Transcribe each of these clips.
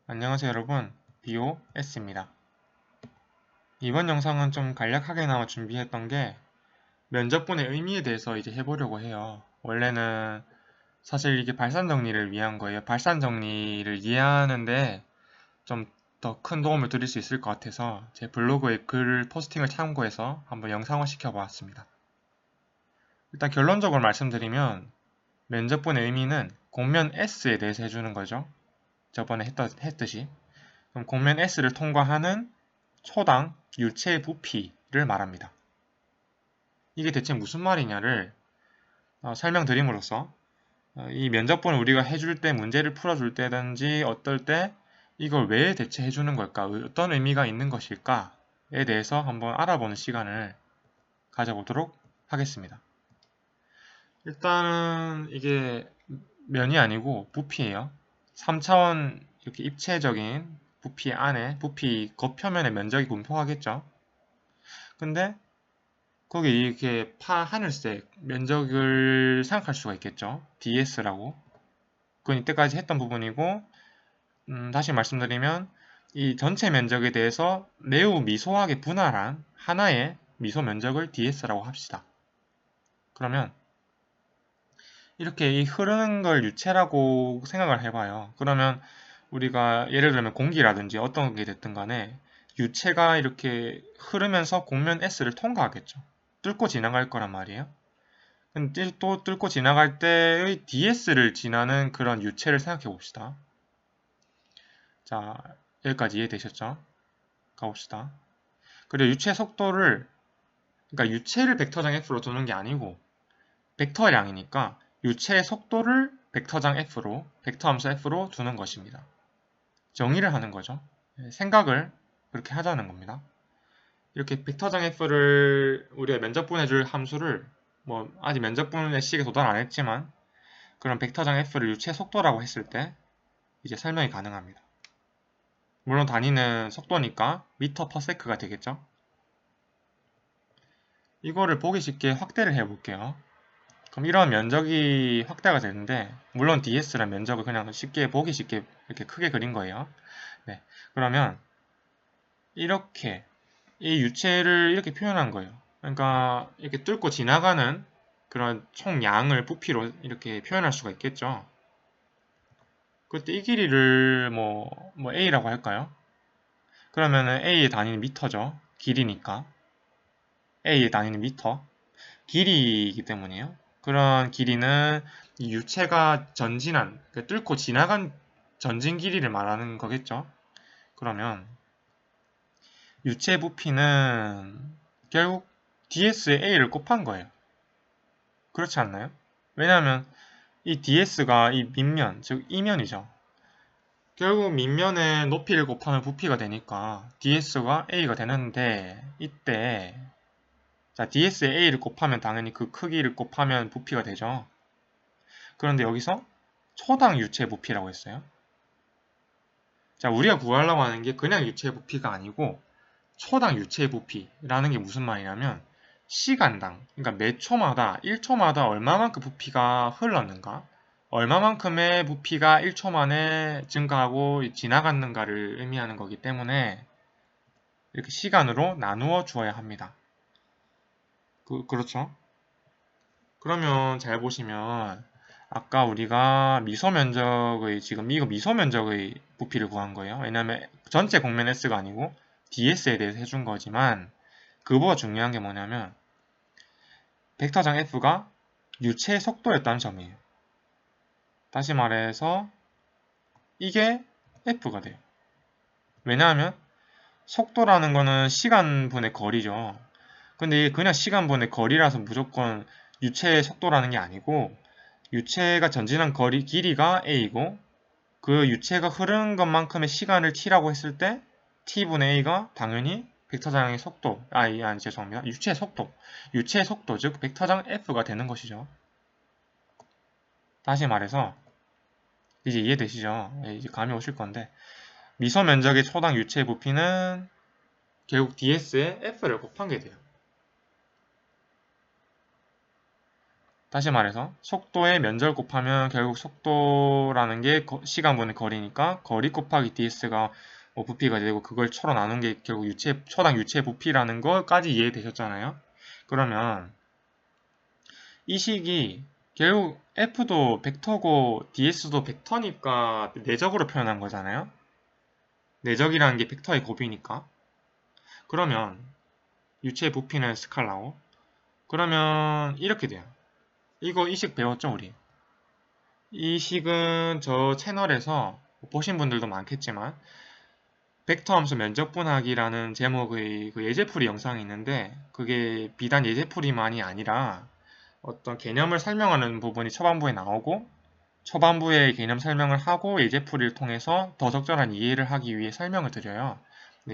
안녕하세요 여러분, BOS입니다. 이번 영상은 좀 간략하게나마 준비했던 게 면접본의 의미에 대해서 이제 해보려고 해요. 원래는 사실 이게 발산 정리를 위한 거예요. 발산 정리를 이해하는데 좀 더 큰 도움을 드릴 수 있을 것 같아서 제 블로그에 글 포스팅을 참고해서 한번 영상화 시켜보았습니다. 일단 결론적으로 말씀드리면 면접본의 의미는 공면 S에 대해서 해주는 거죠. 저번에 했듯이. 그럼 공면 S를 통과하는 초당 유체 부피를 말합니다. 이게 대체 무슨 말이냐를 설명드림으로써 이 면접본을 우리가 해줄 때 문제를 풀어줄 때든지 어떨 때 이걸 왜 대체 해주는 걸까? 어떤 의미가 있는 것일까에 대해서 한번 알아보는 시간을 가져보도록 하겠습니다. 일단은 이게 면이 아니고 부피예요. 3차원 이렇게 입체적인 부피 안에 부피 겉표면의 면적이 분포하겠죠. 근데 거기 이렇게 하늘색 면적을 생각할 수가 있겠죠. DS라고. 그건 이때까지 했던 부분이고, 다시 말씀드리면 이 전체 면적에 대해서 매우 미소하게 분할한 하나의 미소 면적을 DS라고 합시다. 그러면 이렇게 이 흐르는 걸 유체라고 생각을 해봐요. 그러면 우리가 예를 들면 공기라든지 어떤 게 됐든 간에 유체가 이렇게 흐르면서 공면 S를 통과하겠죠. 뚫고 지나갈 거란 말이에요. 근데 또 뚫고 지나갈 때의 DS를 지나는 그런 유체를 생각해 봅시다. 자, 여기까지 이해되셨죠? 가봅시다. 그리고 유체 속도를, 그러니까 유체를 벡터장 F로 두는 게 아니고, 벡터량이니까 유체의 속도를 벡터장 F로, 벡터 함수 F로 두는 것입니다. 정의를 하는 거죠. 생각을 그렇게 하자는 겁니다. 이렇게 벡터장 F를 우리가 면접분해 줄 함수를 뭐 아직 면접분의 시기에 도달 안 했지만 그런 벡터장 F를 유체 속도라고 했을 때 이제 설명이 가능합니다. 물론 단위는 속도니까 미터 퍼 세크가 되겠죠. 이거를 보기 쉽게 확대를 해볼게요. 그럼 이런 면적이 확대가 되는데 물론 DS란 면적을 그냥 쉽게 보기 쉽게 이렇게 크게 그린 거예요. 네, 그러면 이렇게 이 유체를 이렇게 표현한 거예요. 그러니까 이렇게 뚫고 지나가는 그런 총량을 부피로 이렇게 표현할 수가 있겠죠. 그때 이 길이를 뭐 A라고 할까요? 그러면은 A의 단위는 미터죠. 길이니까. A의 단위는 미터. 길이이기 때문이에요. 그런 길이는 이 유체가 전진한, 뚫고 지나간 전진 길이를 말하는 거겠죠. 그러면 유체 부피는 결국 DS에 A를 곱한 거예요. 그렇지 않나요? 왜냐하면 이 DS가 이 밑면, 즉 이면이죠. 결국 밑면의 높이를 곱하면 부피가 되니까 DS가 A가 되는데 이때 자, DS에 A를 곱하면 당연히 그 크기를 곱하면 부피가 되죠. 그런데 여기서 초당 유체 부피라고 했어요. 자, 우리가 구하려고 하는 게 그냥 유체 부피가 아니고 초당 유체 부피라는 게 무슨 말이냐면 시간당, 그러니까 몇 초마다 1초마다 얼마만큼 부피가 흘렀는가, 얼마만큼의 부피가 1초 만에 증가하고 지나갔는가를 의미하는 거기 때문에 이렇게 시간으로 나누어 주어야 합니다. 그렇죠? 그러면 잘 보시면 아까 우리가 미소 면적의 지금 이거 미소 면적의 부피를 구한 거예요. 왜냐하면 전체 공면 S가 아니고 DS에 대해서 해준 거지만 그보다 중요한 게 뭐냐면 벡터장 F가 유체 속도였다는 점이에요. 다시 말해서 이게 F가 돼요. 왜냐하면 속도라는 거는 시간분의 거리죠. 근데 이게 그냥 시간분의 거리라서 무조건 유체의 속도라는 게 아니고 유체가 전진한 거리 길이가 a이고 그 유체가 흐르는 것만큼의 시간을 t라고 했을 때 t분의 a가 당연히 벡터장의 속도, 아니 죄송합니다. 유체의 속도, 즉 벡터장 f가 되는 것이죠. 다시 말해서 이제 이해되시죠? 이제 감이 오실 건데 미소 면적의 초당 유체 부피는 결국 ds에 f를 곱한 게 돼요. 다시 말해서 속도의 면적 곱하면 결국 속도라는 게 시간분의 거리니까 거리 곱하기 ds가 부피가 되고 그걸 초로 나눈 게 결국 초당 유체 부피라는 거까지 이해되셨잖아요. 그러면 이 식이 결국 f도 벡터고 ds도 벡터니까 내적으로 표현한 거잖아요. 내적이라는 게 벡터의 곱이니까. 그러면 유체 부피는 스칼라고. 그러면 이렇게 돼요. 이 식 배웠죠, 우리? 이 식은 저 채널에서 보신 분들도 많겠지만 벡터 함수 면적분하기라는 제목의 그 예제풀이 영상이 있는데 그게 비단 예제풀이만이 아니라 어떤 개념을 설명하는 부분이 초반부에 나오고 초반부에 개념 설명을 하고 예제풀이를 통해서 더 적절한 이해를 하기 위해 설명을 드려요.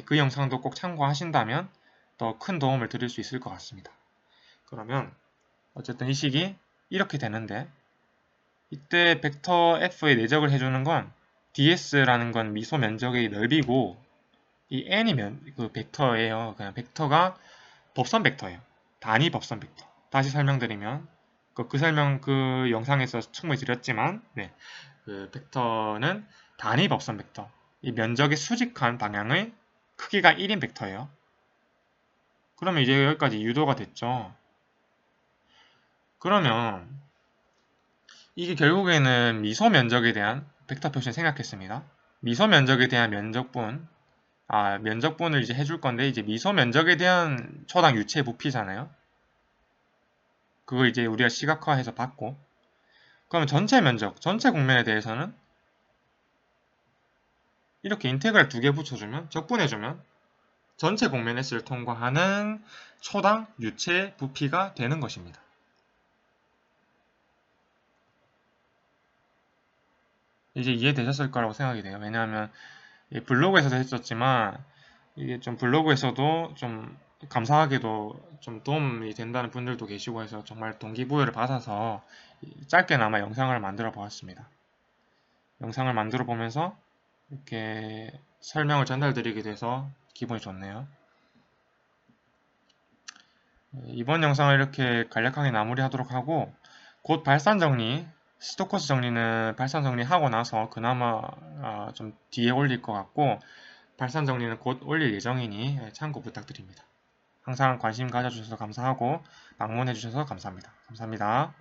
그 영상도 꼭 참고하신다면 더 큰 도움을 드릴 수 있을 것 같습니다. 그러면 어쨌든 이 식이 이렇게 되는데 이때 벡터 f의 내적을 해주는 건 ds라는 건 미소 면적의 넓이고 이 n이 그 벡터예요. 그냥 벡터가 법선 벡터예요. 단위 법선 벡터. 다시 설명드리면 그 영상에서 충분히 드렸지만 네, 그 벡터는 단위 법선 벡터. 이 면적의 수직한 방향의 크기가 1인 벡터예요. 그러면 이제 여기까지 유도가 됐죠. 그러면 이게 결국에는 미소 면적에 대한 벡터 표시를 생각했습니다. 미소 면적에 대한 면적분을 이제 해줄 건데 이제 미소 면적에 대한 초당 유체 부피잖아요. 그걸 이제 우리가 시각화해서 봤고 그러면 전체 면적, 전체 곡면에 대해서는 이렇게 인테그랄 두 개 붙여주면 적분해주면 전체 곡면 S를 통과하는 초당 유체 부피가 되는 것입니다. 이제 이해되셨을 거라고 생각이 돼요. 왜냐하면 블로그에서도 했었지만 이게 좀 블로그에서도 좀 감사하게도 좀 도움이 된다는 분들도 계시고 해서 정말 동기부여를 받아서 짧게나마 영상을 만들어 보았습니다. 영상을 만들어 보면서 이렇게 설명을 전달드리게 돼서 기분이 좋네요. 이번 영상을 이렇게 간략하게 마무리하도록 하고 곧 발산 정리, 스토커스 정리는 발산 정리하고 나서 그나마 좀 뒤에 올릴 것 같고 발산 정리는 곧 올릴 예정이니 참고 부탁드립니다. 항상 관심 가져주셔서 감사하고 방문해주셔서 감사합니다. 감사합니다.